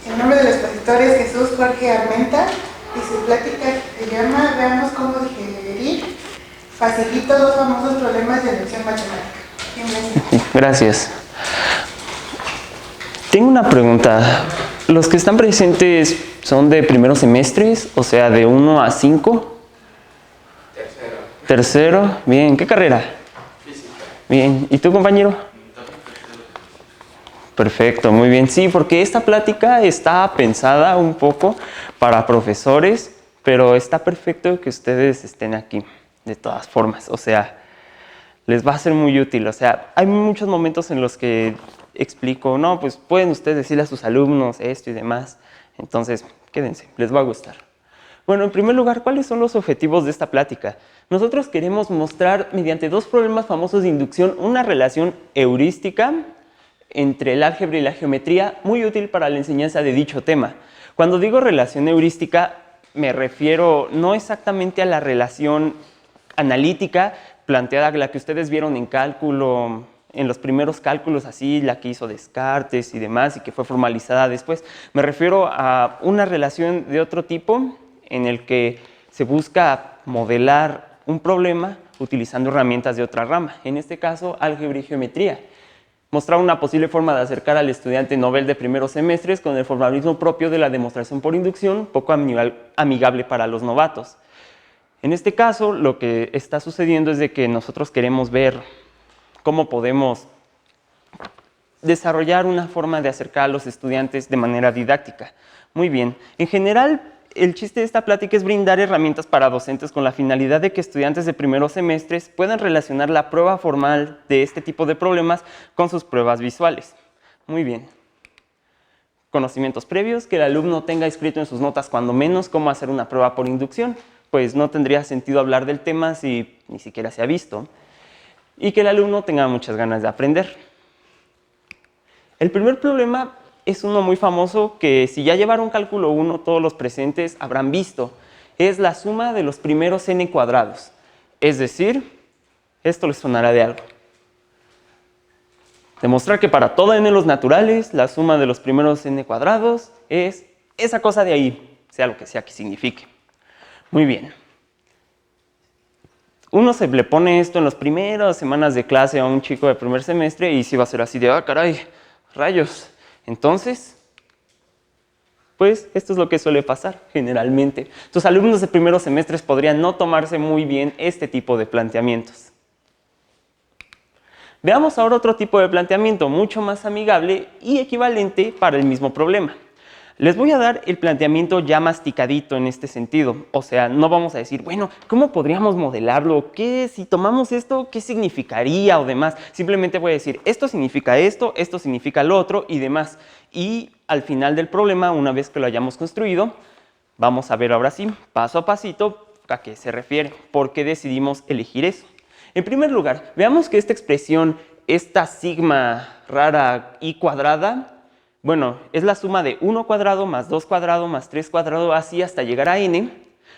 El nombre del expositor es Jesús Jorge Armenta y su plática se llama Veamos cómo digerir facilito dos famosos problemas de inducción matemática. Bienvenido. Gracias. Tengo una pregunta. ¿Los que están presentes son de primeros semestres? O sea, de 1 a 5. Tercero. Bien. ¿Qué carrera? Física. Bien. ¿Y tú, compañero? Perfecto, muy bien. Sí, porque esta plática está pensada un poco para profesores, pero está perfecto que ustedes estén aquí, de todas formas. O sea, les va a ser muy útil. O sea, hay muchos momentos en los que explico, no, pues pueden ustedes decirle a sus alumnos esto y demás. Entonces, quédense, les va a gustar. Bueno, en primer lugar, ¿cuáles son los objetivos de esta plática? Nosotros queremos mostrar, mediante dos problemas famosos de inducción, una relación heurística entre el álgebra y la geometría, muy útil para la enseñanza de dicho tema. Cuando digo relación heurística, me refiero no exactamente a la relación analítica planteada, la que ustedes vieron en cálculo, en los primeros cálculos, así, la que hizo Descartes y demás, y que fue formalizada después. Me refiero a una relación de otro tipo, en el que se busca modelar un problema utilizando herramientas de otra rama, en este caso, álgebra y geometría. Mostrar una posible forma de acercar al estudiante novel de primeros semestres con el formalismo propio de la demostración por inducción, poco amigable para los novatos. En este caso, lo que está sucediendo es de que nosotros queremos ver cómo podemos desarrollar una forma de acercar a los estudiantes de manera didáctica. Muy bien. En general, el chiste de esta plática es brindar herramientas para docentes con la finalidad de que estudiantes de primeros semestres puedan relacionar la prueba formal de este tipo de problemas con sus pruebas visuales. Muy bien. Conocimientos previos, que el alumno tenga escrito en sus notas cuando menos cómo hacer una prueba por inducción, pues no tendría sentido hablar del tema si ni siquiera se ha visto. Y que el alumno tenga muchas ganas de aprender. El primer problema es uno muy famoso que si ya llevaron cálculo 1 todos los presentes habrán visto. Es la suma de los primeros n cuadrados. Es decir, esto les sonará de algo. Demostrar que para todo n los naturales la suma de los primeros n cuadrados es esa cosa de ahí, sea lo que sea que signifique. Muy bien. Uno se le pone esto en las primeras semanas de clase a un chico de primer semestre y sí va a ser así de, ah, caray, rayos. Entonces, pues esto es lo que suele pasar generalmente. Tus alumnos de primeros semestres podrían no tomarse muy bien este tipo de planteamientos. Veamos ahora otro tipo de planteamiento mucho más amigable y equivalente para el mismo problema. Les voy a dar el planteamiento ya masticadito en este sentido. O sea, no vamos a decir, bueno, ¿cómo podríamos modelarlo? ¿Qué, si tomamos esto, qué significaría o demás? Simplemente voy a decir, esto significa lo otro y demás. Y al final del problema, una vez que lo hayamos construido, vamos a ver ahora sí, paso a pasito, a qué se refiere, por qué decidimos elegir eso. En primer lugar, veamos que esta expresión, esta sigma rara y cuadrada, bueno, es la suma de 1 cuadrado más 2 cuadrado más 3 cuadrado, así hasta llegar a n,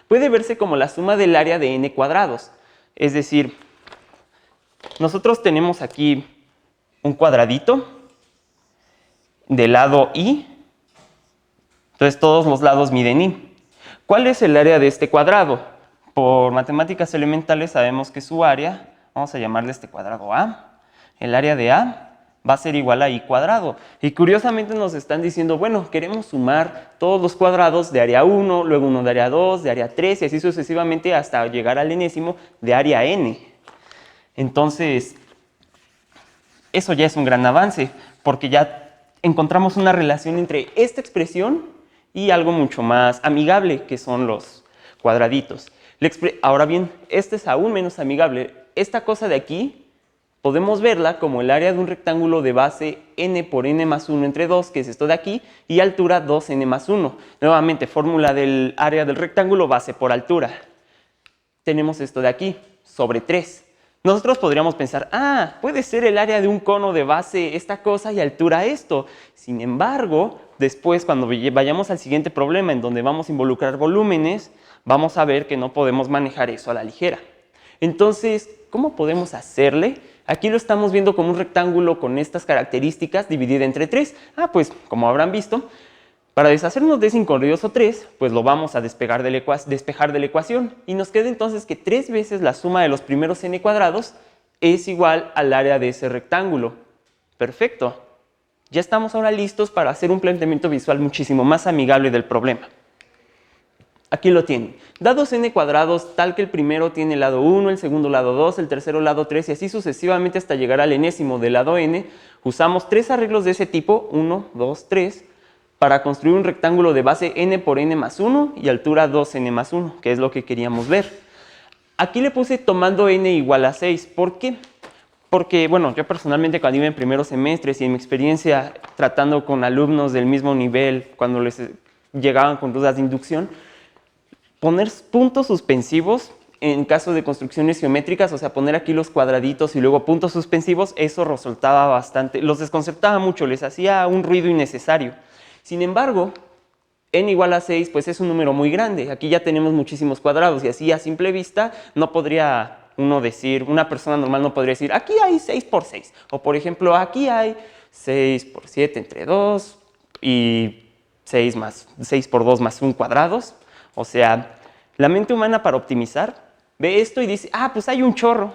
puede verse como la suma del área de n cuadrados. Es decir, nosotros tenemos aquí un cuadradito del lado i, entonces todos los lados miden i. ¿Cuál es el área de este cuadrado? Por matemáticas elementales sabemos que su área, vamos a llamarle este cuadrado a, el área de a va a ser igual a i cuadrado. Y curiosamente nos están diciendo, bueno, queremos sumar todos los cuadrados de área 1, luego uno de área 2, de área 3 y así sucesivamente hasta llegar al enésimo de área n. Entonces, eso ya es un gran avance, porque ya encontramos una relación entre esta expresión y algo mucho más amigable, que son los cuadraditos. Ahora bien, este es aún menos amigable. Esta cosa de aquí podemos verla como el área de un rectángulo de base n por n más 1 entre 2, que es esto de aquí, y altura 2n más 1. Nuevamente, fórmula del área del rectángulo, base por altura. Tenemos esto de aquí, sobre 3. Nosotros podríamos pensar, ah, puede ser el área de un cono de base esta cosa y altura esto. Sin embargo, después cuando vayamos al siguiente problema en donde vamos a involucrar volúmenes, vamos a ver que no podemos manejar eso a la ligera. Entonces, ¿cómo podemos hacerle? Aquí lo estamos viendo como un rectángulo con estas características dividido entre 3. Ah, pues como habrán visto, Para deshacernos de ese incorrioso 3, pues lo vamos a despejar de la ecuación y nos queda entonces que 3 veces la suma de los primeros n cuadrados es igual al área de ese rectángulo. Perfecto. Ya estamos ahora listos para hacer un planteamiento visual muchísimo más amigable del problema. Aquí lo tienen. Dados n cuadrados, tal que el primero tiene el lado 1, el segundo lado 2, el tercero lado 3 y así sucesivamente hasta llegar al enésimo del lado n, usamos 3 arreglos de ese tipo, 1, 2, 3, para construir un rectángulo de base n por n más 1 y altura 2n más 1, que es lo que queríamos ver. Aquí le puse tomando n igual a 6. ¿Por qué? Porque, bueno, yo personalmente cuando iba en primeros semestres y en mi experiencia tratando con alumnos del mismo nivel, cuando les llegaban con dudas de inducción, poner puntos suspensivos en caso de construcciones geométricas, o sea, poner aquí los cuadraditos y luego puntos suspensivos, eso resultaba bastante, los desconcertaba mucho, les hacía un ruido innecesario. Sin embargo, n igual a 6 pues es un número muy grande, aquí ya tenemos muchísimos cuadrados y así a simple vista no podría uno decir, una persona normal no podría decir, aquí hay 6 por 6, o por ejemplo, aquí hay 6 por 7 entre 2 y 6 por 2 más 1 cuadrados. O sea, la mente humana para optimizar ve esto y dice, ah, pues hay un chorro.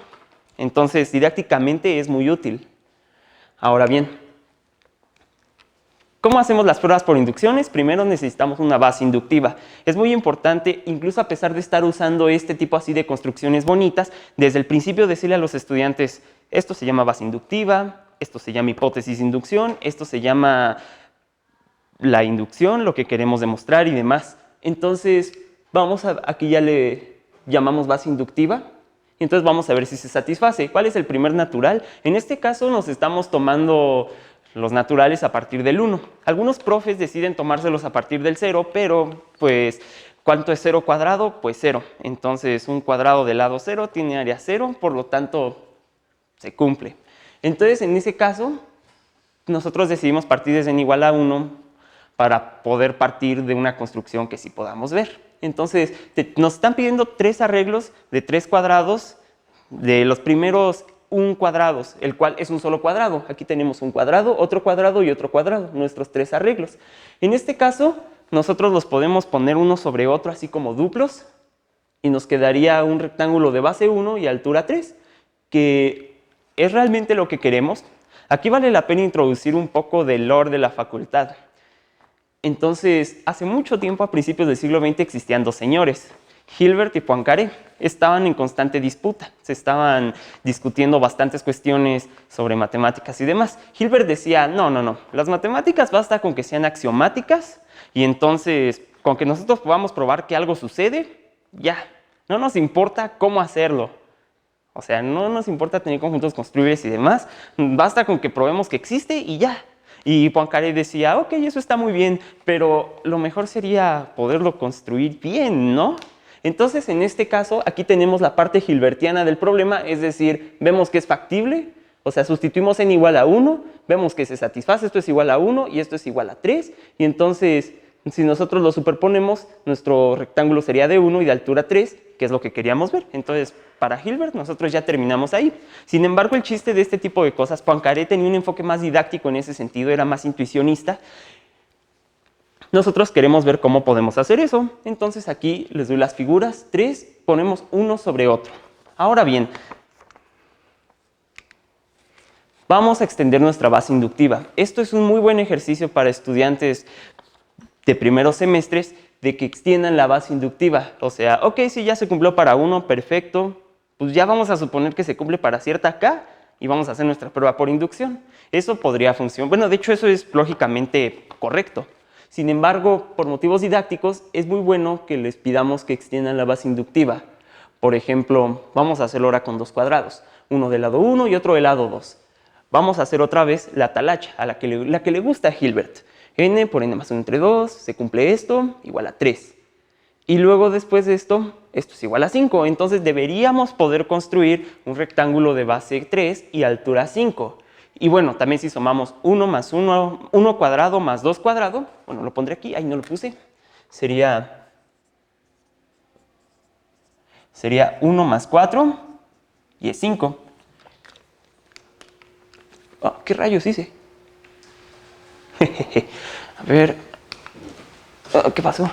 Entonces, didácticamente es muy útil. Ahora bien, ¿cómo hacemos las pruebas por inducciones? Primero necesitamos una base inductiva. Es muy importante, incluso a pesar de estar usando este tipo así de construcciones bonitas, desde el principio decirle a los estudiantes, esto se llama base inductiva, esto se llama hipótesis de inducción, esto se llama la inducción, lo que queremos demostrar y demás. Entonces, aquí ya le llamamos base inductiva. Y entonces vamos a ver si se satisface. ¿Cuál es el primer natural? En este caso nos estamos tomando los naturales a partir del 1. Algunos profes deciden tomárselos a partir del 0, pero pues, ¿cuánto es 0 cuadrado? Pues 0. Entonces, un cuadrado del lado 0 tiene área 0, por lo tanto, se cumple. Entonces, en ese caso, nosotros decidimos partir desde n igual a 1 para poder partir de una construcción que sí podamos ver. Entonces, nos están pidiendo 3 arreglos de 3 cuadrados de los primeros 1 cuadrados, el cual es un solo cuadrado. Aquí tenemos un cuadrado, otro cuadrado y otro cuadrado, nuestros 3 arreglos. En este caso, nosotros los podemos poner uno sobre otro, así como duplos, y nos quedaría un rectángulo de base 1 y altura 3, que es realmente lo que queremos. Aquí vale la pena introducir un poco del lore de la facultad. Entonces, hace mucho tiempo, a principios del siglo XX, existían 2 señores, Hilbert y Poincaré. Estaban en constante disputa, se estaban discutiendo bastantes cuestiones sobre matemáticas y demás. Hilbert decía, no, las matemáticas basta con que sean axiomáticas y entonces, con que nosotros podamos probar que algo sucede, ya, no nos importa cómo hacerlo. O sea, no nos importa tener conjuntos construibles y demás, basta con que probemos que existe y ya. Y Poincaré decía, ok, eso está muy bien, pero lo mejor sería poderlo construir bien, ¿no? Entonces, en este caso, aquí tenemos la parte hilbertiana del problema, es decir, vemos que es factible, o sea, sustituimos n igual a 1, vemos que se satisface, esto es igual a 1 y esto es igual a 3, y entonces, si nosotros lo superponemos, nuestro rectángulo sería de 1 y de altura 3, que es lo que queríamos ver. Entonces, para Hilbert, nosotros ya terminamos ahí. Sin embargo, el chiste de este tipo de cosas, Poincaré tenía un enfoque más didáctico en ese sentido, era más intuicionista. Nosotros queremos ver cómo podemos hacer eso. Entonces, aquí les doy las figuras. 3, ponemos uno sobre otro. Ahora bien, vamos a extender nuestra base inductiva. Esto es un muy buen ejercicio para estudiantes de primeros semestres, de que extiendan la base inductiva. O sea, ok, si ya se cumplió para 1, perfecto, pues ya vamos a suponer que se cumple para cierta K y vamos a hacer nuestra prueba por inducción. Eso podría funcionar. Bueno, de hecho, eso es lógicamente correcto. Sin embargo, por motivos didácticos, es muy bueno que les pidamos que extiendan la base inductiva. Por ejemplo, vamos a hacerlo ahora con 2 cuadrados, uno del lado 1 y otro del lado 2. Vamos a hacer otra vez la talacha, la que le gusta a Hilbert. N por n más 1 entre 2, se cumple esto, igual a 3. Y luego después de esto es igual a 5. Entonces deberíamos poder construir un rectángulo de base 3 y altura 5. Y bueno, también si sumamos 1 más 1, 1 cuadrado más 2 cuadrado, bueno, lo pondré aquí, ahí no lo puse, sería 1 más 4 y es 5. Oh, ¿qué rayos hice? A ver, ¿Qué pasó?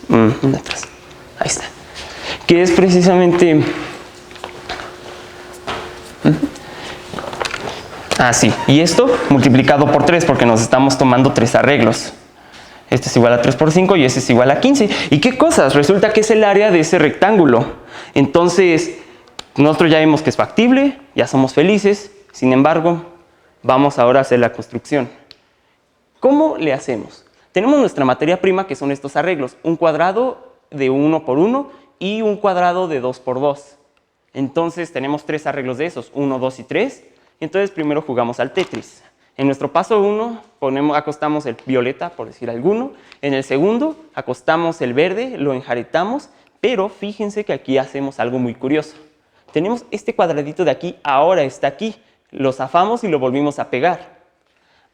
¿Dónde estás? Ahí está. Que es precisamente... Ah, sí. Y esto multiplicado por 3 porque nos estamos tomando 3 arreglos. Este es igual a 3 por 5 y este es igual a 15. ¿Y qué cosas? Resulta que es el área de ese rectángulo. Entonces, nosotros ya vimos que es factible, ya somos felices. Sin embargo, vamos ahora a hacer la construcción. ¿Cómo le hacemos? Tenemos nuestra materia prima, que son estos arreglos. Un cuadrado de 1 por 1 y un cuadrado de 2 por 2. Entonces, tenemos 3 arreglos de esos, 1, 2 y 3. Entonces, primero jugamos al Tetris. En nuestro paso 1 acostamos el violeta, por decir alguno. En el segundo acostamos el verde, lo enjaretamos, pero fíjense que aquí hacemos algo muy curioso. Tenemos este cuadradito de aquí, ahora está aquí. Lo zafamos y lo volvimos a pegar.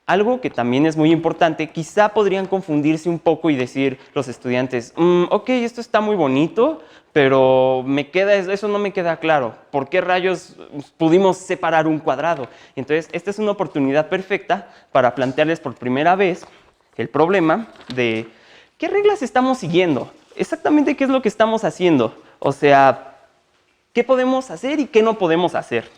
Algo que también es muy importante, quizá podrían confundirse un poco y decir los estudiantes, ok, esto está muy bonito, pero eso no me queda claro. ¿Por qué rayos pudimos separar un cuadrado? Entonces, esta es una oportunidad perfecta para plantearles por primera vez el problema de qué reglas estamos siguiendo, exactamente qué es lo que estamos haciendo, o sea, qué podemos hacer y qué no podemos hacer.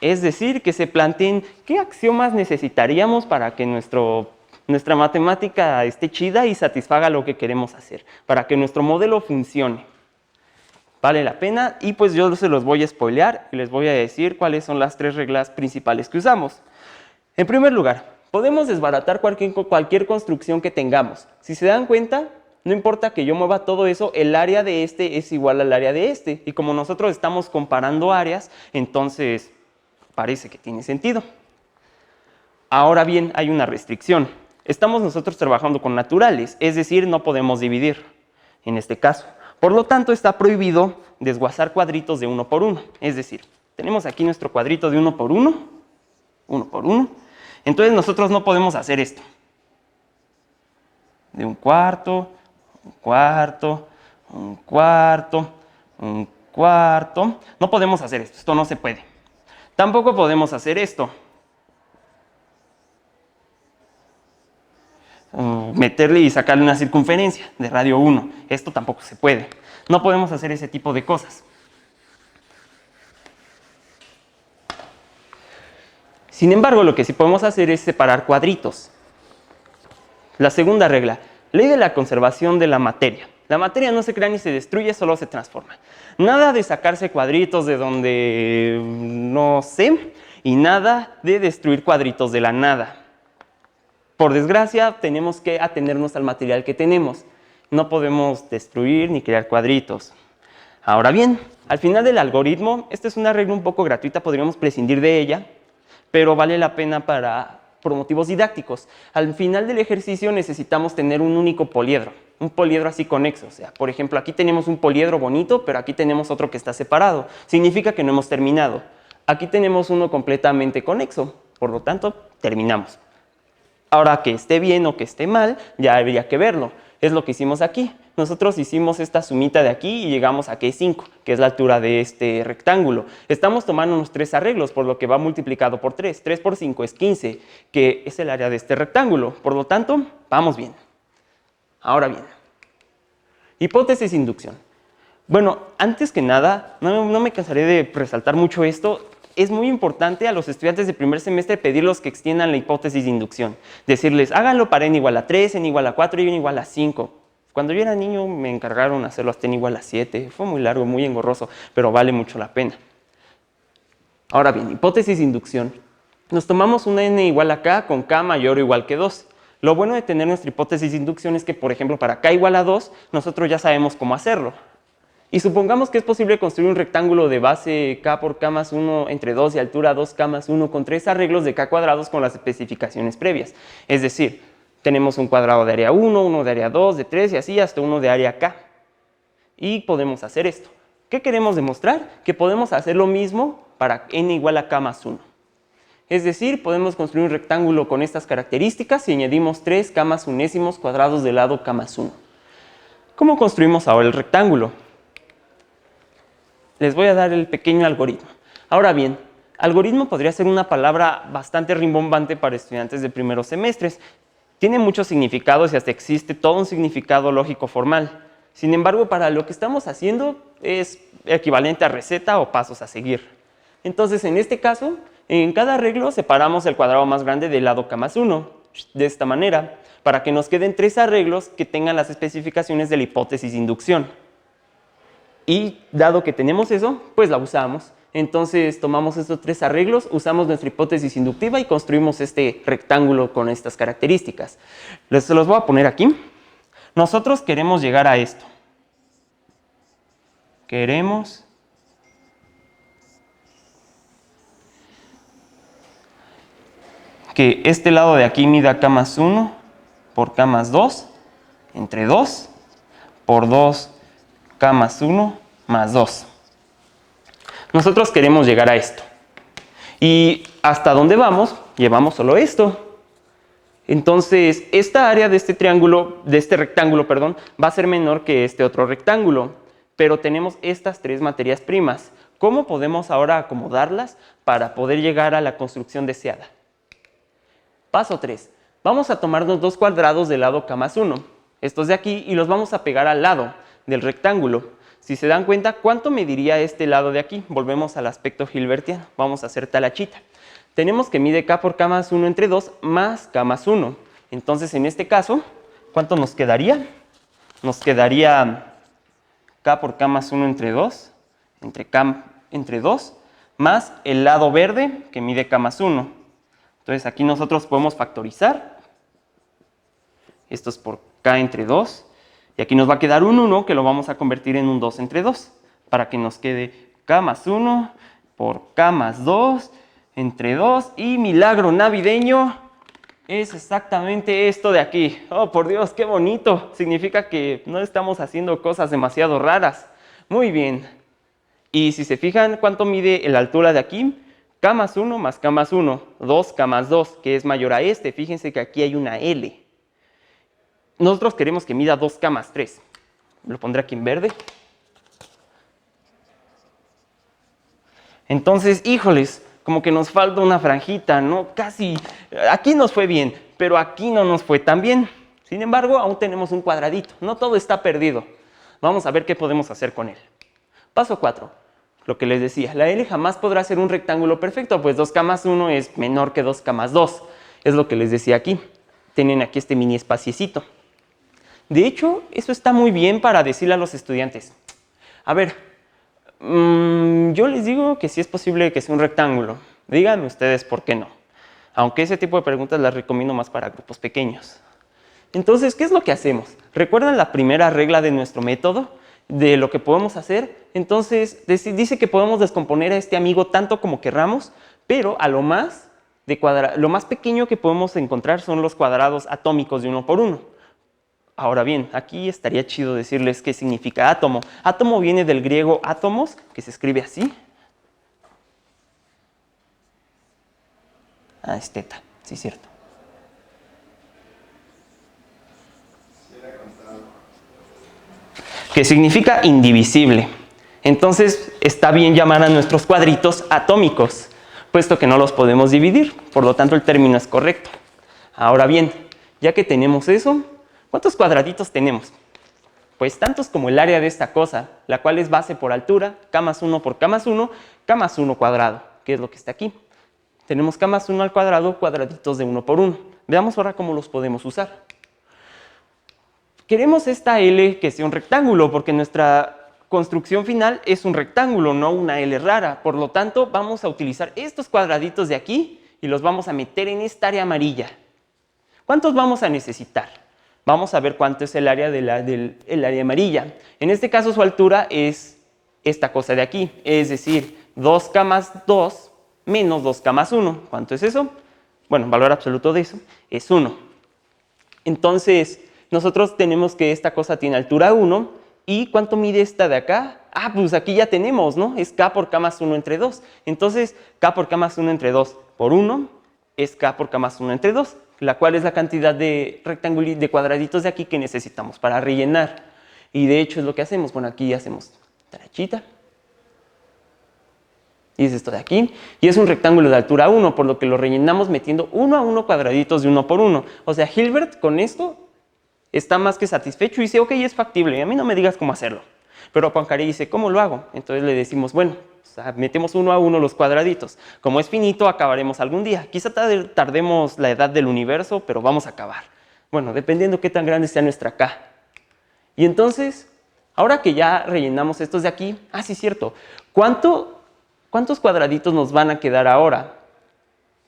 Es decir, que se planteen qué axiomas necesitaríamos para que nuestra matemática esté chida y satisfaga lo que queremos hacer, para que nuestro modelo funcione. Vale la pena y pues yo se los voy a spoilear y les voy a decir cuáles son las 3 reglas principales que usamos. En primer lugar, podemos desbaratar cualquier construcción que tengamos. Si se dan cuenta, no importa que yo mueva todo eso, el área de este es igual al área de este. Y como nosotros estamos comparando áreas, entonces parece que tiene sentido. Ahora bien, hay una restricción. Estamos nosotros trabajando con naturales, es decir, no podemos dividir en este caso. Por lo tanto, está prohibido desguazar cuadritos de 1 por 1. Es decir, tenemos aquí nuestro cuadrito de 1 por 1, 1 por 1. Entonces nosotros no podemos hacer esto. De un cuarto, un cuarto, un cuarto, un cuarto. No podemos hacer esto, esto no se puede. Tampoco podemos hacer esto. Meterle y sacarle una circunferencia de radio 1. Esto tampoco se puede. No podemos hacer ese tipo de cosas. Sin embargo, lo que sí podemos hacer es separar cuadritos. La segunda regla, ley de la conservación de la materia. La materia no se crea ni se destruye, solo se transforma. Nada de sacarse cuadritos de donde no sé, y nada de destruir cuadritos de la nada. Por desgracia, tenemos que atenernos al material que tenemos. No podemos destruir ni crear cuadritos. Ahora bien, al final del algoritmo, esta es una regla un poco gratuita, podríamos prescindir de ella, pero vale la pena por motivos didácticos. Al final del ejercicio necesitamos tener un único poliedro, un poliedro así conexo. O sea, por ejemplo, aquí tenemos un poliedro bonito, pero aquí tenemos otro que está separado. Significa que no hemos terminado. Aquí tenemos uno completamente conexo, por lo tanto, terminamos. Ahora, que esté bien o que esté mal, ya habría que verlo. Es lo que hicimos aquí. Nosotros hicimos esta sumita de aquí y llegamos a que es 5, que es la altura de este rectángulo. Estamos tomando unos 3 arreglos, por lo que va multiplicado por 3. 3 por 5 es 15, que es el área de este rectángulo. Por lo tanto, vamos bien. Ahora bien, hipótesis de inducción. Bueno, antes que nada, no me cansaré de resaltar mucho esto. Es muy importante a los estudiantes de primer semestre pedirlos que extiendan la hipótesis de inducción. Decirles, háganlo para n igual a 3, n igual a 4 y n igual a 5. Cuando yo era niño me encargaron hacerlo hasta n igual a 7. Fue muy largo, muy engorroso, pero vale mucho la pena. Ahora bien, hipótesis de inducción. Nos tomamos una n igual a k con k mayor o igual que 2. Lo bueno de tener nuestra hipótesis de inducción es que, por ejemplo, para k igual a 2, nosotros ya sabemos cómo hacerlo. Y supongamos que es posible construir un rectángulo de base k por k más 1 entre 2 y altura 2k más 1 con 3 arreglos de k cuadrados con las especificaciones previas. Es decir, tenemos un cuadrado de área 1, uno de área 2, de 3 y así hasta uno de área k. Y podemos hacer esto. ¿Qué queremos demostrar? Que podemos hacer lo mismo para n igual a k más 1. Es decir, podemos construir un rectángulo con estas características y añadimos 3 k más unésimos cuadrados del lado k más 1. ¿Cómo construimos ahora el rectángulo? Les voy a dar el pequeño algoritmo. Ahora bien, Algoritmo podría ser una palabra bastante rimbombante para estudiantes de primeros semestres. Tiene muchos significados y hasta existe todo un significado lógico formal. Sin embargo, para lo que estamos haciendo es equivalente a receta o pasos a seguir. Entonces, en este caso, en cada arreglo separamos el cuadrado más grande del lado k más 1, de esta manera, para que nos queden 3 arreglos que tengan las especificaciones de la hipótesis de inducción. Y dado que tenemos eso, pues la usamos. Entonces tomamos estos 3 arreglos, usamos nuestra hipótesis inductiva y construimos este rectángulo con estas características. Se los voy a poner aquí. Nosotros queremos llegar a esto. Queremos que este lado de aquí mida k más 1 por k más 2 entre 2 por 2 k más 1 más 2. Nosotros queremos llegar a esto. Y hasta dónde vamos, llevamos solo esto. Entonces, esta área de este triángulo, de este rectángulo, perdón, va a ser menor que este otro rectángulo. Pero tenemos estas 3 materias primas. ¿Cómo podemos ahora acomodarlas para poder llegar a la construcción deseada? Paso 3. Vamos a tomarnos 2 cuadrados del lado k más 1. Estos de aquí y los vamos a pegar al lado del rectángulo. Si se dan cuenta, ¿cuánto mediría este lado de aquí? Volvemos al aspecto hilbertiano. Vamos a hacer talachita. Tenemos que mide k por k más 1 entre 2 más k más 1. Entonces, en este caso, ¿cuánto nos quedaría? Nos quedaría k por k más 1 entre 2, entre k entre 2, más el lado verde que mide k más 1. Entonces, aquí nosotros podemos factorizar. Esto es por k entre 2. Y aquí nos va a quedar un 1 que lo vamos a convertir en un 2 entre 2. Para que nos quede k más 1 por k más 2 entre 2. Y milagro navideño es exactamente esto de aquí. ¡Oh, por Dios, qué bonito! Significa que no estamos haciendo cosas demasiado raras. Muy bien. Y si se fijan, ¿cuánto mide la altura de aquí? K más 1 más k más 1. 2k más 2, que es mayor a este. Fíjense que aquí hay una L. Nosotros queremos que mida 2k más 3. Lo pondré aquí en verde. Entonces, híjoles, como que nos falta una franjita, ¿no? Casi, aquí nos fue bien, pero aquí no nos fue tan bien. Sin embargo, aún tenemos un cuadradito. No todo está perdido. Vamos a ver qué podemos hacer con él. Paso 4. Lo que les decía, la L jamás podrá ser un rectángulo perfecto, pues 2k más 1 es menor que 2k más 2. Es lo que les decía aquí. Tienen aquí este mini espaciecito. De hecho, eso está muy bien para decirle a los estudiantes. A ver, yo les digo que sí es posible que sea un rectángulo. Díganme ustedes por qué no. Aunque ese tipo de preguntas las recomiendo más para grupos pequeños. Entonces, ¿qué es lo que hacemos? ¿Recuerdan la primera regla de nuestro método? De lo que podemos hacer. Entonces, dice que podemos descomponer a este amigo tanto como querramos, pero a lo más pequeño que podemos encontrar son los cuadrados atómicos de 1 por 1. Ahora bien, aquí estaría chido decirles qué significa átomo. Átomo viene del griego átomos, que se escribe así. Ah, es teta, sí, cierto. Que significa indivisible. Entonces, está bien llamar a nuestros cuadritos atómicos, puesto que no los podemos dividir. Por lo tanto, el término es correcto. Ahora bien, ya que tenemos eso, ¿cuántos cuadraditos tenemos? Pues tantos como el área de esta cosa, la cual es base por altura, k más 1 por k más 1, k más 1 cuadrado, que es lo que está aquí. Tenemos k más 1 al cuadrado, cuadraditos de 1 por 1. Veamos ahora cómo los podemos usar. Queremos esta L que sea un rectángulo, porque nuestra construcción final es un rectángulo, no una L rara. Por lo tanto, vamos a utilizar estos cuadraditos de aquí y los vamos a meter en esta área amarilla. ¿Cuántos vamos a necesitar? Vamos a ver cuánto es el área del área amarilla. En este caso, su altura es esta cosa de aquí, es decir, 2k más 2 menos 2k más 1. ¿Cuánto es eso? Bueno, valor absoluto de eso es 1. Entonces, nosotros tenemos que esta cosa tiene altura 1. ¿Y cuánto mide esta de acá? Ah, pues aquí ya tenemos, ¿no? Es k por k más 1 entre 2. Entonces, k por k más 1 entre 2 por 1 es k por k más 1 entre 2. La cual es la cantidad de cuadraditos de aquí que necesitamos para rellenar. Y de hecho es lo que hacemos. Bueno, aquí hacemos talachita. y es esto de aquí, y es un rectángulo de altura 1, por lo que lo rellenamos metiendo 1 a 1 cuadraditos de 1 por 1. O sea, Hilbert con esto está más que satisfecho y dice, ok, es factible, a mí no me digas cómo hacerlo. Pero Poincaré dice, ¿cómo lo hago? Entonces le decimos, bueno, o sea, metemos 1 a 1 los cuadraditos. Como es finito, acabaremos algún día. Quizá tardemos la edad del universo, pero vamos a acabar. Bueno, dependiendo qué tan grande sea nuestra K. Y entonces, ahora que ya rellenamos estos de aquí, sí, cierto, ¿cuántos cuadraditos nos van a quedar ahora?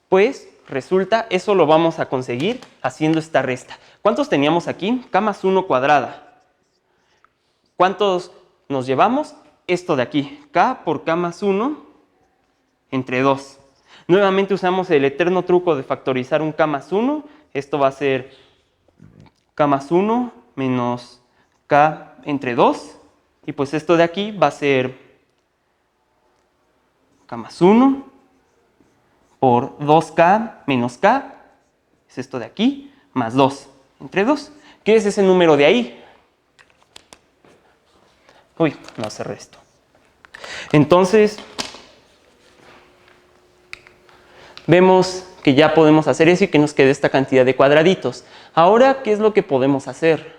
Pues resulta, eso lo vamos a conseguir haciendo esta resta. ¿Cuántos teníamos aquí? K más 1 cuadrada. ¿Cuántos nos llevamos? Esto de aquí, K por K más 1 entre 2. Nuevamente usamos el eterno truco de factorizar un K más 1. Esto va a ser K más 1 menos K entre 2. Y pues esto de aquí va a ser K más 1 por 2K menos K, es esto de aquí, más 2 entre 2. ¿Qué es ese número de ahí? Uy, no cerré esto. Entonces, vemos que ya podemos hacer eso y que nos queda esta cantidad de cuadraditos. Ahora, ¿qué es lo que podemos hacer?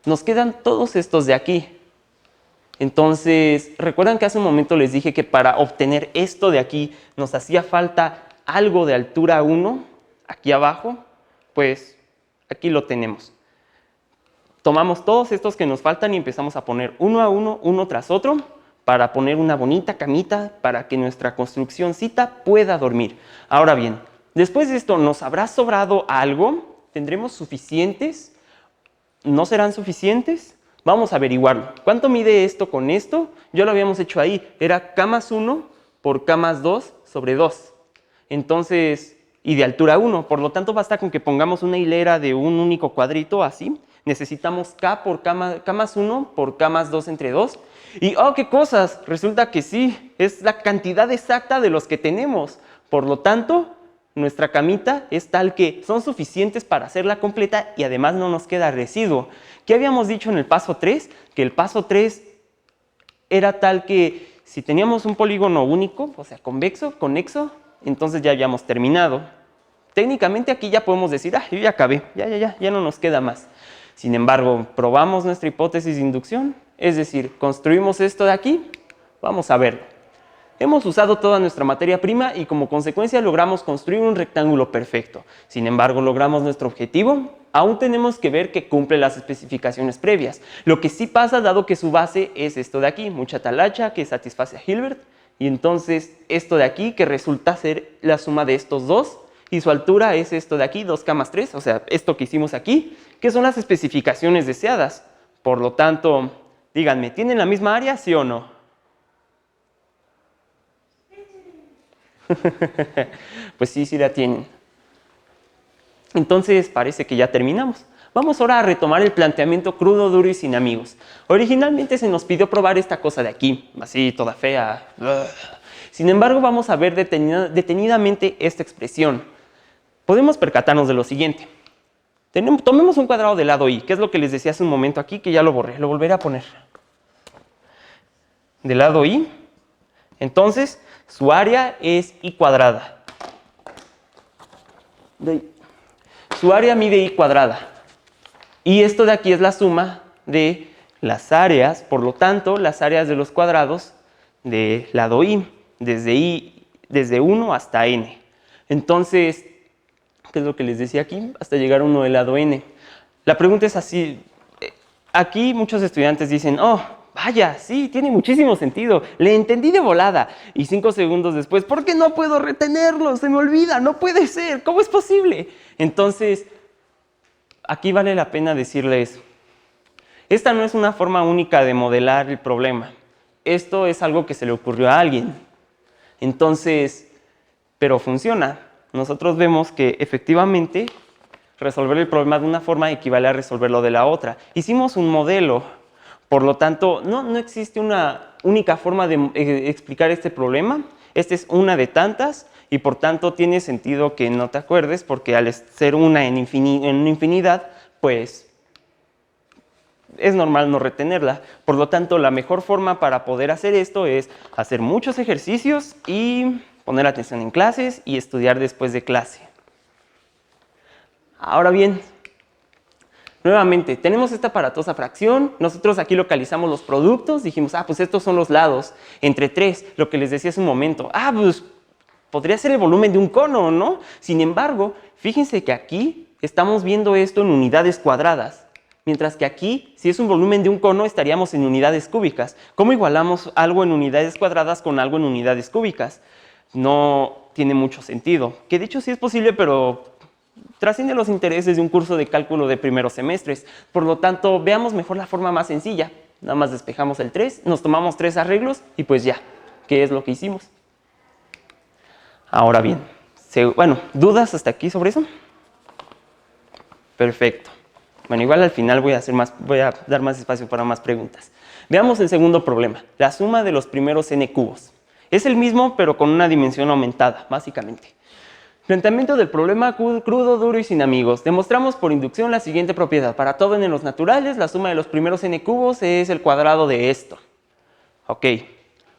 Nos quedan todos estos de aquí. Entonces, ¿recuerdan que hace un momento les dije que para obtener esto de aquí nos hacía falta algo de altura 1 aquí abajo? Pues aquí lo tenemos. Tomamos todos estos que nos faltan y empezamos a poner uno a uno, uno tras otro, para poner una bonita camita para que nuestra construccióncita pueda dormir. Ahora bien, después de esto, ¿nos habrá sobrado algo? ¿Tendremos suficientes? ¿No serán suficientes? Vamos a averiguarlo. ¿Cuánto mide esto con esto? Ya lo habíamos hecho ahí. Era K más 1 por K más 2 sobre 2. Entonces, y de altura 1. Por lo tanto, basta con que pongamos una hilera de un único cuadrito así. Necesitamos K por K más 1 por K más 2 entre 2. Y, ¡oh, qué cosas! Resulta que sí, es la cantidad exacta de los que tenemos. Por lo tanto, nuestra camita es tal que son suficientes para hacerla completa y además no nos queda residuo. ¿Qué habíamos dicho en el paso 3? Que el paso 3 era tal que si teníamos un polígono único, o sea, conexo, entonces ya habíamos terminado. Técnicamente aquí ya podemos decir, yo ya acabé, ya no nos queda más. Sin embargo, probamos nuestra hipótesis de inducción, es decir, construimos esto de aquí, vamos a verlo. Hemos usado toda nuestra materia prima y como consecuencia logramos construir un rectángulo perfecto. Sin embargo, logramos nuestro objetivo. Aún tenemos que ver que cumple las especificaciones previas. Lo que sí pasa, dado que su base es esto de aquí, mucha talacha que satisface a Hilbert. Y entonces esto de aquí, que resulta ser la suma de estos dos. Y su altura es esto de aquí, 2K más 3, o sea, esto que hicimos aquí, que son las especificaciones deseadas. Por lo tanto, díganme, ¿tienen la misma área, sí o no? Pues sí, sí la tienen. Entonces parece que ya terminamos. Vamos ahora a retomar el planteamiento crudo, duro y sin amigos. Originalmente se nos pidió probar esta cosa de aquí, así toda fea. Sin embargo, vamos a ver detenidamente esta expresión. Podemos percatarnos de lo siguiente. Tomemos un cuadrado del lado y, que es lo que les decía hace un momento aquí, que ya lo borré, lo volveré a poner. Del lado y, entonces, su área es i cuadrada. Su área mide i cuadrada. Y esto de aquí es la suma de las áreas, por lo tanto, las áreas de los cuadrados del lado i, desde 1 hasta n. Entonces, ¿qué es lo que les decía aquí? Hasta llegar a 1 del lado n. La pregunta es así. Aquí muchos estudiantes dicen, vaya, sí, tiene muchísimo sentido. Le entendí de volada. Y 5 segundos después, ¿por qué no puedo retenerlo? Se me olvida, no puede ser. ¿Cómo es posible? Entonces, aquí vale la pena decirles, esta no es una forma única de modelar el problema. Esto es algo que se le ocurrió a alguien. Entonces, pero funciona. Nosotros vemos que efectivamente resolver el problema de una forma equivale a resolverlo de la otra. Hicimos un modelo. Por lo tanto, no existe una única forma de explicar este problema. Esta es una de tantas y por tanto tiene sentido que no te acuerdes porque al ser una en infinidad, pues es normal no retenerla. Por lo tanto, la mejor forma para poder hacer esto es hacer muchos ejercicios y poner atención en clases y estudiar después de clase. Ahora bien, nuevamente, tenemos esta aparatosa fracción. Nosotros aquí localizamos los productos. Dijimos, pues estos son los lados. Entre 3, lo que les decía hace un momento. Pues podría ser el volumen de un cono, ¿no? Sin embargo, fíjense que aquí estamos viendo esto en unidades cuadradas. Mientras que aquí, si es un volumen de un cono, estaríamos en unidades cúbicas. ¿Cómo igualamos algo en unidades cuadradas con algo en unidades cúbicas? No tiene mucho sentido. Que de hecho sí es posible, pero trasciende los intereses de un curso de cálculo de primeros semestres. Por lo tanto, veamos mejor la forma más sencilla. Nada más despejamos el 3, nos tomamos 3 arreglos y pues ya, ¿qué es lo que hicimos? Ahora bien, ¿dudas hasta aquí sobre eso? Perfecto. Bueno, igual al final voy a dar más espacio para más preguntas. Veamos el segundo problema, la suma de los primeros n cubos. Es el mismo, pero con una dimensión aumentada, básicamente. Planteamiento del problema crudo, duro y sin amigos. Demostramos por inducción la siguiente propiedad. Para todo en los naturales, la suma de los primeros n cubos es el cuadrado de esto. Ok,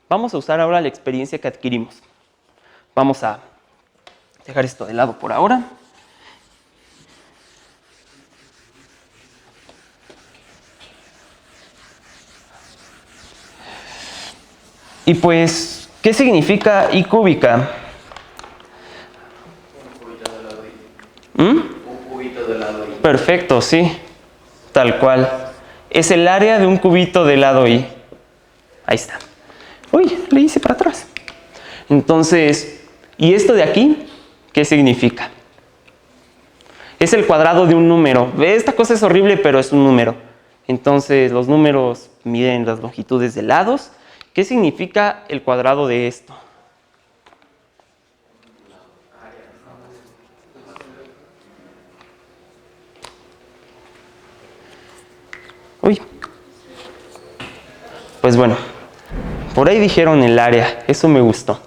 vamos a usar ahora la experiencia que adquirimos. Vamos a dejar esto de lado por ahora. Y pues, ¿qué significa I cúbica? Un cubito de lado I. Perfecto, sí, tal cual. Es el área de un cubito de lado I. Ahí está. Uy, le hice para atrás. Entonces, ¿y esto de aquí? ¿Qué significa? Es el cuadrado de un número. Esta cosa es horrible, pero es un número. Entonces, los números miden las longitudes de lados. ¿Qué significa el cuadrado de esto? Uy. Pues bueno, por ahí dijeron el área, eso me gustó.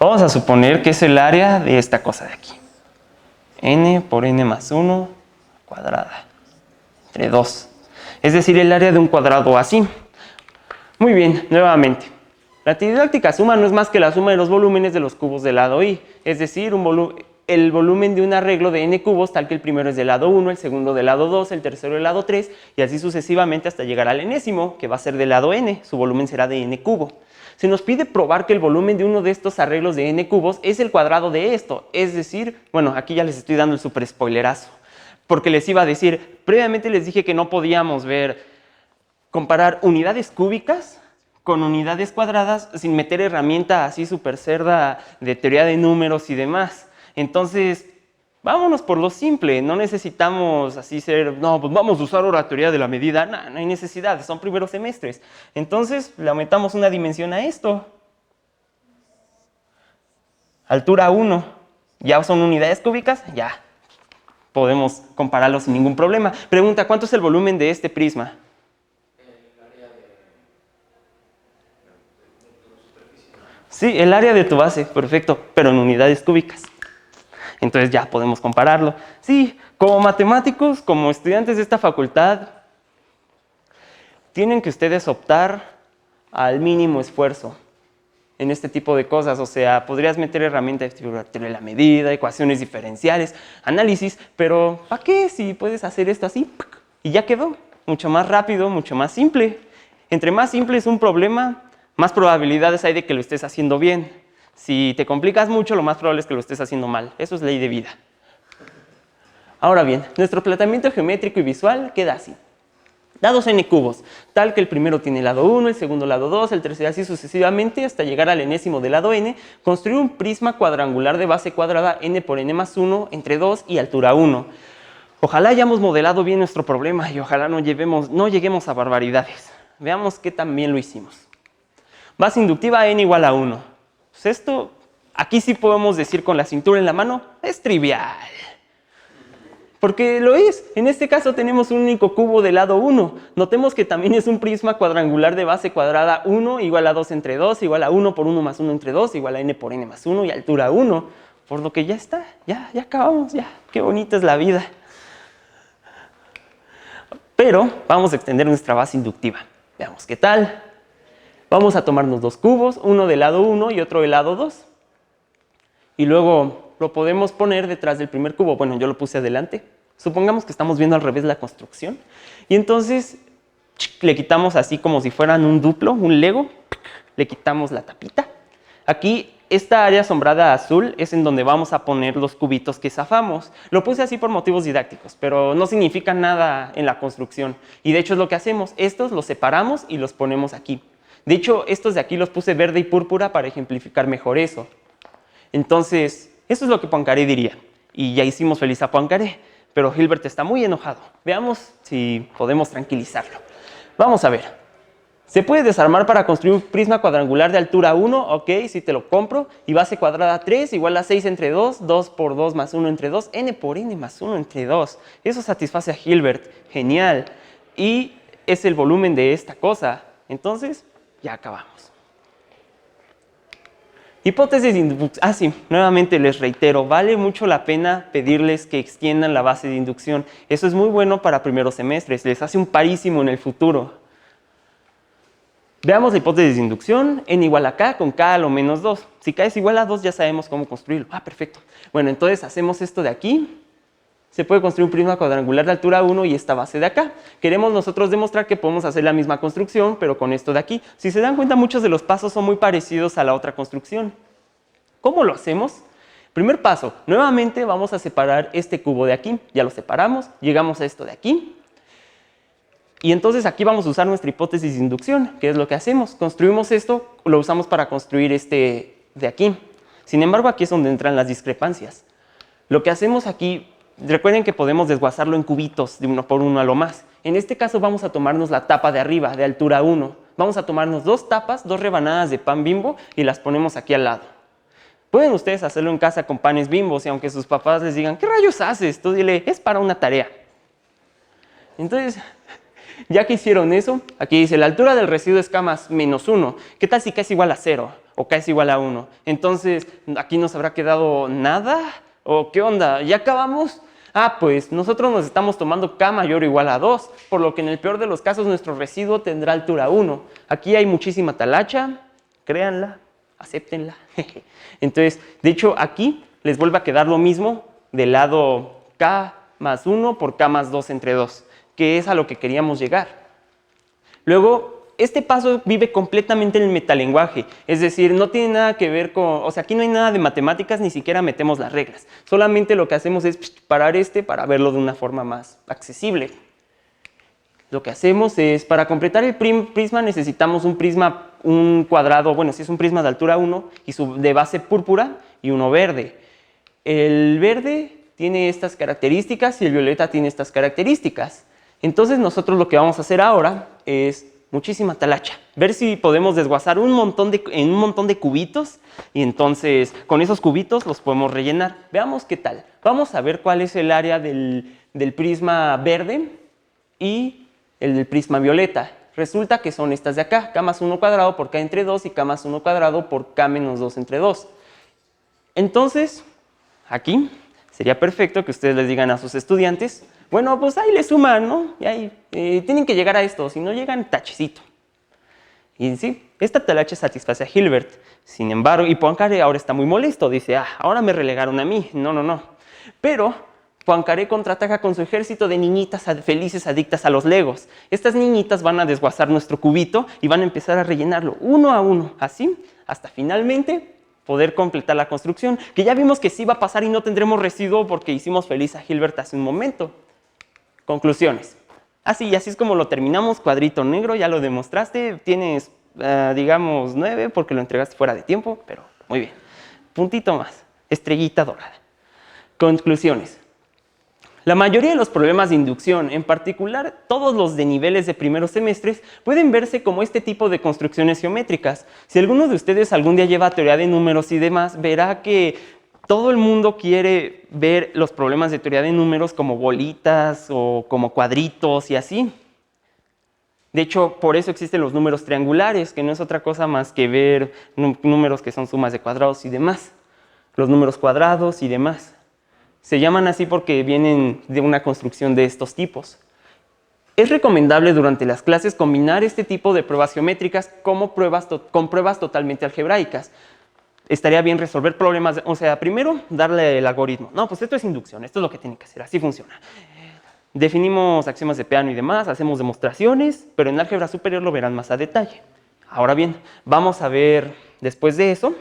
Vamos a suponer que es el área de esta cosa de aquí. N por n más 1 cuadrada, entre 2. Es decir, el área de un cuadrado así. Muy bien, nuevamente. La trididáctica suma no es más que la suma de los volúmenes de los cubos del lado I. Es decir, el volumen de un arreglo de n cubos, tal que el primero es del lado 1, el segundo del lado 2, el tercero del lado 3, y así sucesivamente hasta llegar al enésimo, que va a ser del lado n. Su volumen será de n cubo. Se nos pide probar que el volumen de uno de estos arreglos de n cubos es el cuadrado de esto. Es decir, bueno, aquí ya les estoy dando el super spoilerazo. Porque les iba a decir, previamente les dije que no podíamos comparar unidades cúbicas con unidades cuadradas sin meter herramienta así súper cerda de teoría de números y demás. Entonces, vámonos por lo simple, no necesitamos así pues vamos a usar ahora teoría de la medida, no hay necesidad, son primeros semestres. Entonces, le aumentamos una dimensión a esto. Altura 1, ya son unidades cúbicas, ya podemos compararlo sin ningún problema. Pregunta, ¿cuánto es el volumen de este prisma? Sí, el área de tu base, perfecto, pero en unidades cúbicas. Entonces ya podemos compararlo. Sí, como matemáticos, como estudiantes de esta facultad, tienen que ustedes optar al mínimo esfuerzo en este tipo de cosas. O sea, podrías meter herramientas de la medida, ecuaciones diferenciales, análisis, pero ¿para qué si puedes hacer esto así? Y ya quedó, mucho más rápido, mucho más simple. Entre más simple es un problema, más probabilidades hay de que lo estés haciendo bien. Si te complicas mucho, lo más probable es que lo estés haciendo mal. Eso es ley de vida. Ahora bien, nuestro planteamiento geométrico y visual queda así. Dados n cubos, tal que el primero tiene lado 1, el segundo lado 2, el tercero así sucesivamente hasta llegar al enésimo del lado n, construir un prisma cuadrangular de base cuadrada n por n más 1 entre 2 y altura 1. Ojalá hayamos modelado bien nuestro problema y ojalá no lleguemos a barbaridades. Veamos qué tan bien lo hicimos. Base inductiva n igual a 1. Pues esto, aquí sí podemos decir con la cintura en la mano, es trivial. Porque lo es. En este caso tenemos un único cubo del lado 1. Notemos que también es un prisma cuadrangular de base cuadrada 1 igual a 2 entre 2, igual a 1 por 1 más 1 entre 2, igual a n por n más 1 y altura 1. Por lo que ya está, ya acabamos, ya. Qué bonita es la vida. Pero vamos a extender nuestra base inductiva. Veamos qué tal. Vamos a tomarnos dos cubos, uno del lado 1 y otro del lado 2. Y luego lo podemos poner detrás del primer cubo. Bueno, yo lo puse adelante. Supongamos que estamos viendo al revés la construcción. Y entonces le quitamos así como si fueran un duplo, un Lego. Le quitamos la tapita. Aquí, esta área sombrada azul es en donde vamos a poner los cubitos que zafamos. Lo puse así por motivos didácticos, pero no significa nada en la construcción. Y de hecho es lo que hacemos. Estos los separamos y los ponemos aquí. De hecho, estos de aquí los puse verde y púrpura para ejemplificar mejor eso. Entonces, eso es lo que Poincaré diría. Y ya hicimos feliz a Poincaré, pero Hilbert está muy enojado. Veamos si podemos tranquilizarlo. Vamos a ver. ¿Se puede desarmar para construir un prisma cuadrangular de altura 1? Ok, sí te lo compro. Y base cuadrada 3 igual a 6 entre 2, 2 por 2 más 1 entre 2, n por n más 1 entre 2. Eso satisface a Hilbert. Genial. Y es el volumen de esta cosa. Entonces, ya acabamos. Hipótesis de inducción. Sí, nuevamente les reitero, vale mucho la pena pedirles que extiendan la base de inducción. Eso es muy bueno para primeros semestres, les hace un parísimo en el futuro. Veamos la hipótesis de inducción, n igual a k con k a lo menos 2. Si k es igual a 2 ya sabemos cómo construirlo. Perfecto. Bueno, entonces hacemos esto de aquí. Se puede construir un prisma cuadrangular de altura 1 y esta base de acá. Queremos nosotros demostrar que podemos hacer la misma construcción, pero con esto de aquí. Si se dan cuenta, muchos de los pasos son muy parecidos a la otra construcción. ¿Cómo lo hacemos? Primer paso, nuevamente vamos a separar este cubo de aquí. Ya lo separamos, llegamos a esto de aquí. Y entonces aquí vamos a usar nuestra hipótesis de inducción. ¿Qué es lo que hacemos? Construimos esto, lo usamos para construir este de aquí. Sin embargo, aquí es donde entran las discrepancias. Lo que hacemos aquí, recuerden que podemos desguazarlo en cubitos de uno por uno a lo más. En este caso vamos a tomarnos la tapa de arriba, de altura 1. Vamos a tomarnos dos tapas, dos rebanadas de pan Bimbo y las ponemos aquí al lado. Pueden ustedes hacerlo en casa con panes Bimbos y aunque sus papás les digan, ¿qué rayos haces? Tú dile, es para una tarea. Entonces, ya que hicieron eso, aquí dice, la altura del residuo es k más menos 1. ¿Qué tal si k es igual a 0 o k es igual a 1? Entonces, ¿aquí nos habrá quedado nada? ¿O qué onda? ¿Ya acabamos? Pues nosotros nos estamos tomando k mayor o igual a 2, por lo que en el peor de los casos nuestro residuo tendrá altura 1. Aquí hay muchísima talacha, créanla, acéptenla. Entonces, de hecho, aquí les vuelve a quedar lo mismo del lado k más 1 por k más 2 entre 2, que es a lo que queríamos llegar. Luego, este paso vive completamente en el metalenguaje, es decir, no tiene nada que ver con, o sea, aquí no hay nada de matemáticas, ni siquiera metemos las reglas. Solamente lo que hacemos es parar para verlo de una forma más accesible. Lo que hacemos es, para completar el prisma necesitamos un cuadrado, bueno, si es un prisma de altura 1 y de base púrpura y uno verde. El verde tiene estas características y el violeta tiene estas características. Entonces nosotros lo que vamos a hacer ahora es muchísima talacha. Ver si podemos desguazar en un montón de cubitos y entonces con esos cubitos los podemos rellenar. Veamos qué tal. Vamos a ver cuál es el área del prisma verde y el del prisma violeta. Resulta que son estas de acá, k más 1 cuadrado por k entre 2 y k más 1 cuadrado por k menos 2 entre 2. Entonces, aquí sería perfecto que ustedes les digan a sus estudiantes, bueno, pues ahí le suman, ¿no? Y ahí tienen que llegar a esto, si no llegan, tachecito. Y sí, esta talacha satisface a Hilbert. Sin embargo, y Poincaré ahora está muy molesto, dice, ahora me relegaron a mí. No. Pero Poincaré contraataca con su ejército de niñitas felices adictas a los legos. Estas niñitas van a desguazar nuestro cubito y van a empezar a rellenarlo uno a uno, así, hasta finalmente poder completar la construcción, que ya vimos que sí va a pasar y no tendremos residuo porque hicimos feliz a Hilbert hace un momento. Conclusiones. Y así es como lo terminamos, cuadrito negro, ya lo demostraste, tienes, digamos, 9 porque lo entregaste fuera de tiempo, pero muy bien. Puntito más, estrellita dorada. Conclusiones. La mayoría de los problemas de inducción, en particular todos los de niveles de primeros semestres, pueden verse como este tipo de construcciones geométricas. Si alguno de ustedes algún día lleva teoría de números y demás, verá que todo el mundo quiere ver los problemas de teoría de números como bolitas o como cuadritos y así. De hecho, por eso existen los números triangulares, que no es otra cosa más que ver números que son sumas de cuadrados y demás. Los números cuadrados y demás. Se llaman así porque vienen de una construcción de estos tipos. Es recomendable durante las clases combinar este tipo de pruebas geométricas como con pruebas totalmente algebraicas. Estaría bien resolver problemas, o sea, primero darle el algoritmo. No, pues esto es inducción, esto es lo que tiene que hacer, así funciona. Definimos axiomas de Peano y demás, hacemos demostraciones, pero en álgebra superior lo verán más a detalle. Ahora bien, vamos a ver, después de eso,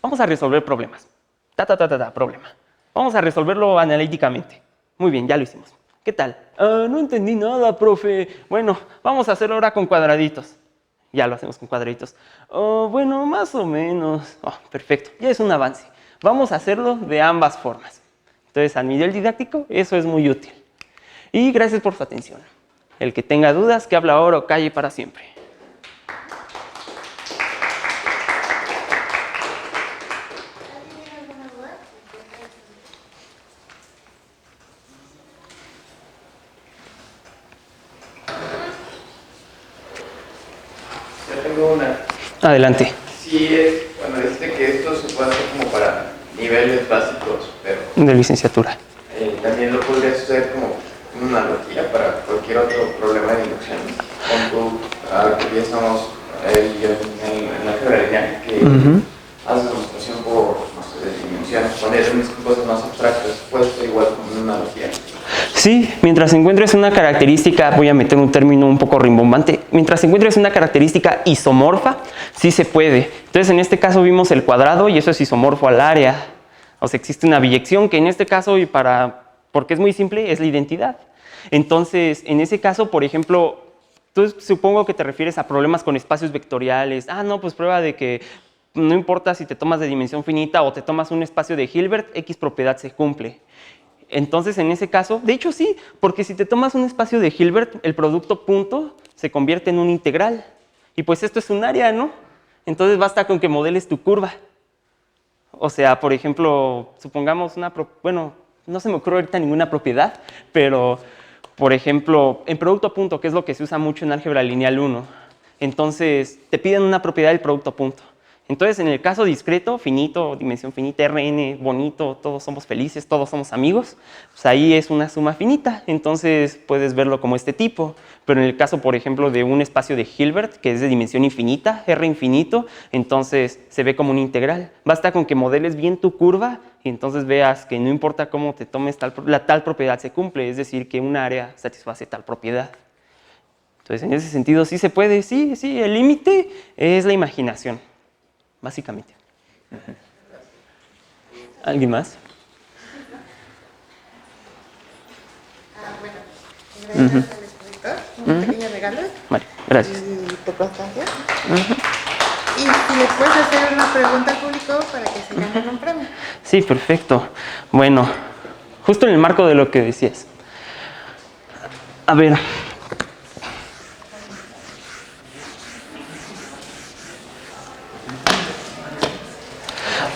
vamos a resolver problemas. Problema. Vamos a resolverlo analíticamente. Muy bien, ya lo hicimos. ¿Qué tal? No entendí nada, profe. Bueno, vamos a hacerlo ahora con cuadraditos. Ya lo hacemos con cuadraditos. Bueno, más o menos. Perfecto, ya es un avance. Vamos a hacerlo de ambas formas. Entonces, al nivel didáctico, eso es muy útil. Y gracias por su atención. El que tenga dudas, que habla ahora o calle para siempre. Yo tengo una. Adelante. Sí, bueno, dice que esto se puede hacer como para niveles básicos, pero De licenciatura. también lo podrías hacer como una analogía para cualquier otro problema de inducción. Con que ya estamos en la álgebra lineal, que haces demostración por, no sé, de dimensiones, poner cosas más abstractas, puede ser igual como una analogía. Sí, mientras encuentres una característica, voy a meter un término un poco rimbombante, mientras encuentres una característica isomorfa, sí se puede. Entonces, en este caso vimos el cuadrado y eso es isomorfo al área. O sea, existe una biyección que en este caso, porque es muy simple, es la identidad. Entonces, en ese caso, por ejemplo, tú supongo que te refieres a problemas con espacios vectoriales. No, pues prueba de que no importa si te tomas de dimensión finita o te tomas un espacio de Hilbert, X propiedad se cumple. Entonces, en ese caso, de hecho sí, porque si te tomas un espacio de Hilbert, el producto punto se convierte en un integral. Y pues esto es un área, ¿no? Entonces basta con que modeles tu curva. O sea, por ejemplo, supongamos bueno, no se me ocurre ahorita ninguna propiedad, pero, por ejemplo, en producto punto, que es lo que se usa mucho en álgebra lineal 1, entonces te piden una propiedad del producto punto. Entonces, en el caso discreto, finito, dimensión finita, Rn, bonito, todos somos felices, todos somos amigos, pues ahí es una suma finita, entonces puedes verlo como este tipo. Pero en el caso, por ejemplo, de un espacio de Hilbert, que es de dimensión infinita, R infinito, entonces se ve como una integral. Basta con que modeles bien tu curva y entonces veas que no importa cómo te tomes la tal propiedad se cumple, es decir, que un área satisface tal propiedad. Entonces, en ese sentido sí se puede, sí, el límite es la imaginación. Básicamente. ¿Alguien más? Bueno, gracias al expositor. Un pequeño regalo. Vale, gracias. Y tu constancia. Y si le puedes hacer una pregunta al público para que se gane un premio. Sí, perfecto. Bueno, justo en el marco de lo que decías. A ver.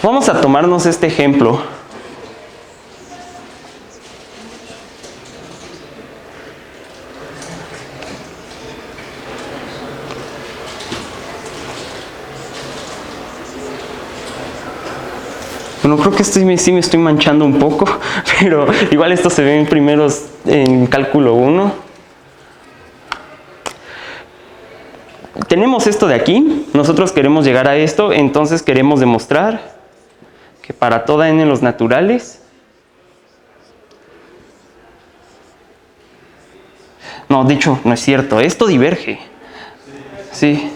Vamos a tomarnos este ejemplo. Bueno, creo que sí me estoy manchando un poco, pero igual esto se ve en primeros en cálculo 1. Tenemos esto de aquí, nosotros queremos llegar a esto, entonces queremos demostrar que para toda n en los naturales, no, de hecho, no es cierto, esto diverge. Sí.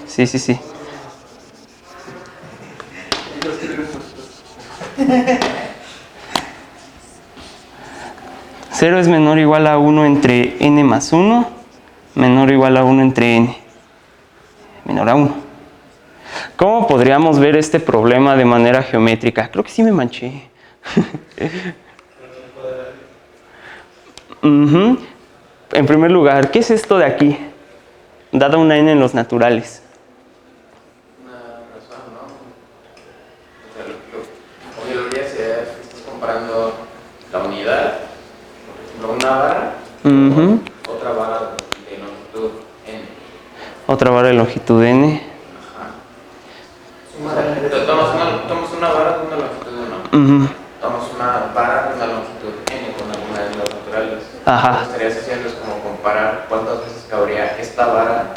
0 es menor o igual a 1 entre n más 1, menor o igual a 1 entre n, menor a 1. ¿Cómo podríamos ver este problema de manera geométrica? Creo que sí me manché. En primer lugar, ¿qué es esto de aquí? Dada una n en los naturales. Una razón, ¿no? O sea, lo que debería ser que estás comparando la unidad, por ejemplo, una vara, con otra vara de longitud n. Otra vara de longitud n. Tomas una vara de una longitud 1. Tomas una vara de una longitud n con alguna de las naturales. Lo que estarías haciendo es como comparar comparar cuántas veces cabría esta vara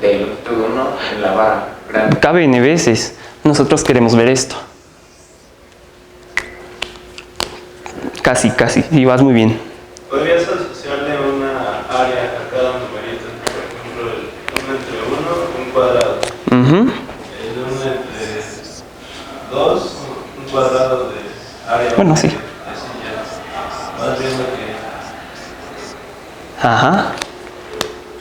de longitud 1 en la vara grande. Cabe N veces. Nosotros queremos ver esto. Casi, casi. Y vas muy bien. ¿Podrías asociarle una área a cada numerito? Por ejemplo, el 1 entre 1, un cuadrado. Ujú. El 1 entre 2, un cuadrado de área. Bueno, sí. Así ya. Vas viendo que Ajá.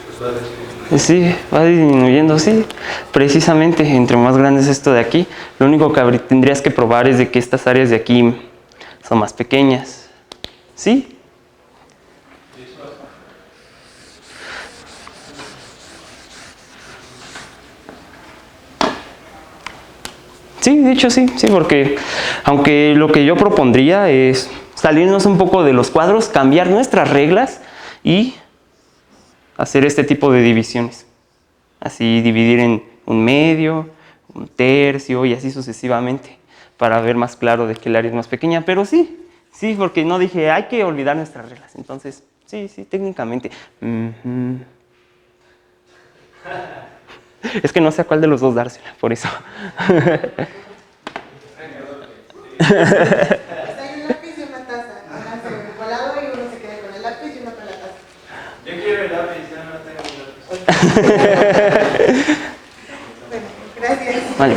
pues, va disminuyendo. Sí, va disminuyendo, sí. Precisamente, entre más grande es esto de aquí, lo único que tendrías que probar es de que estas áreas de aquí son más pequeñas. ¿Sí? Sí, de hecho sí, sí, porque aunque lo que yo propondría es salirnos un poco de los cuadros, cambiar nuestras reglas y hacer este tipo de divisiones. Así dividir en un medio, un tercio y así sucesivamente para ver más claro de que el área es más pequeña. Pero sí, sí, porque no dije hay que olvidar nuestras reglas. Entonces, sí, sí, técnicamente. Es que no sé a cuál de los dos dársela, por eso. Pues hay un lápiz y una taza. Háganse el volado y uno se queda con el lápiz y uno con la taza. Yo quiero el lápiz, ya no tengo el lápiz. Bueno, gracias. Vale.